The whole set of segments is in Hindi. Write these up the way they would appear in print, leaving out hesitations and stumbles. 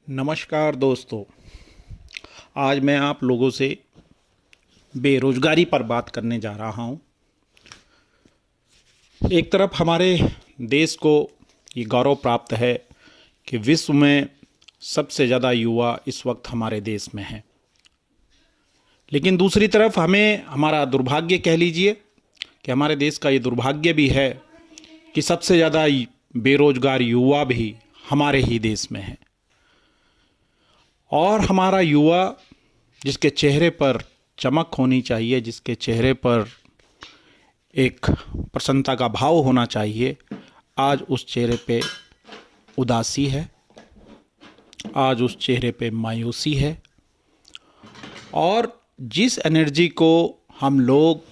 नमस्कार दोस्तों। आज मैं आप लोगों से बेरोजगारी पर बात करने जा रहा हूं। एक तरफ हमारे देश को ये गौरव प्राप्त है कि विश्व में सबसे ज़्यादा युवा इस वक्त हमारे देश में हैं, लेकिन दूसरी तरफ हमें हमारा दुर्भाग्य कह लीजिए कि हमारे देश का ये दुर्भाग्य भी है कि सबसे ज़्यादा बेरोजगार युवा भी हमारे ही देश में है। और हमारा युवा जिसके चेहरे पर चमक होनी चाहिए, जिसके चेहरे पर एक प्रसन्नता का भाव होना चाहिए, आज उस चेहरे पे उदासी है, आज उस चेहरे पे मायूसी है। और जिस एनर्जी को हम लोग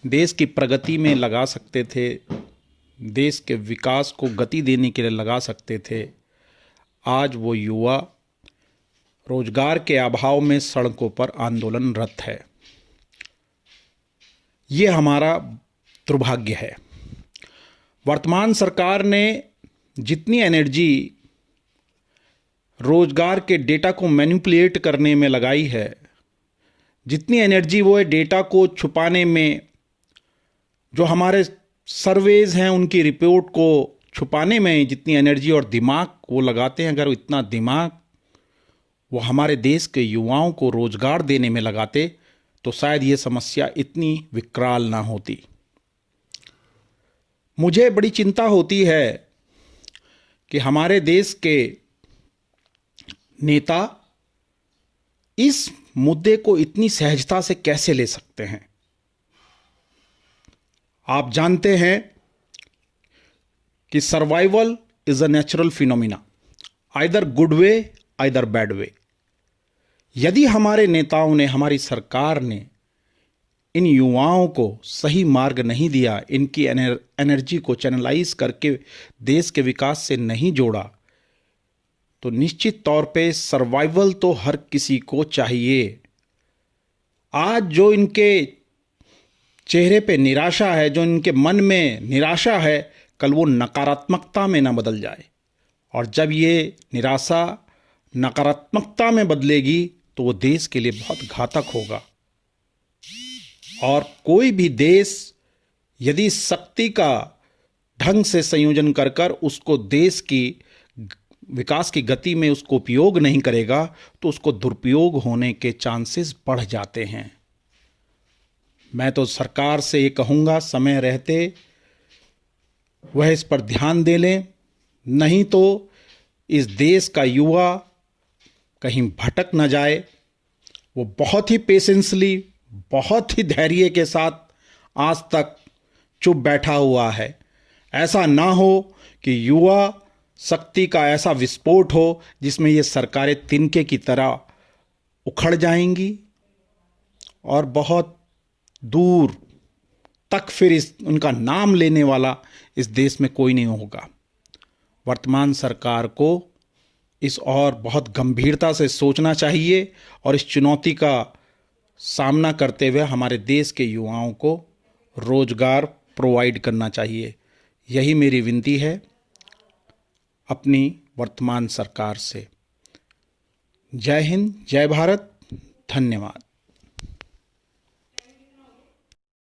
देश की प्रगति में लगा सकते थे, देश के विकास को गति देने के लिए लगा सकते थे, आज वो युवा रोजगार के अभाव में सड़कों पर आंदोलनरत है। ये हमारा दुर्भाग्य है। वर्तमान सरकार ने जितनी एनर्जी रोजगार के डेटा को मैनिपुलेट करने में लगाई है, जितनी एनर्जी वो डेटा को छुपाने में, जो हमारे सर्वेज हैं उनकी रिपोर्ट को छुपाने में जितनी एनर्जी और दिमाग वो लगाते हैं, अगर इतना दिमाग वो हमारे देश के युवाओं को रोजगार देने में लगाते तो शायद ये समस्या इतनी विकराल ना होती। मुझे बड़ी चिंता होती है कि हमारे देश के नेता इस मुद्दे को इतनी सहजता से कैसे ले सकते हैं। आप जानते हैं कि survival is a natural phenomena, either good way either bad way. यदि हमारे नेताओं ने, हमारी सरकार ने इन युवाओं को सही मार्ग नहीं दिया, इनकी एनर्जी को चैनलाइज करके देश के विकास से नहीं जोड़ा, तो निश्चित तौर पे सर्वाइवल तो हर किसी को चाहिए। आज जो इनके चेहरे पे निराशा है, जो इनके मन में निराशा है, कल वो नकारात्मकता में ना बदल जाए। और जब ये निराशा नकारात्मकता में बदलेगी तो वो देश के लिए बहुत घातक होगा। और कोई भी देश यदि शक्ति का ढंग से संयोजन कर कर उसको देश की विकास की गति में उसको उपयोग नहीं करेगा तो उसको दुरुपयोग होने के चांसेस बढ़ जाते हैं। मैं तो सरकार से ये कहूँगा, समय रहते वह इस पर ध्यान दे लें, नहीं तो इस देश का युवा कहीं भटक न जाए। वो बहुत ही पेशेंसली, बहुत ही धैर्य के साथ आज तक चुप बैठा हुआ है। ऐसा ना हो कि युवा शक्ति का ऐसा विस्फोट हो जिसमें ये सरकारें तिनके की तरह उखड़ जाएंगी और बहुत दूर तक फिर उनका नाम लेने वाला इस देश में कोई नहीं होगा। वर्तमान सरकार को इस और बहुत गंभीरता से सोचना चाहिए और इस चुनौती का सामना करते हुए हमारे देश के युवाओं को रोजगार प्रोवाइड करना चाहिए। यही मेरी विनती है अपनी वर्तमान सरकार से। जय हिंद, जय भारत, धन्यवाद।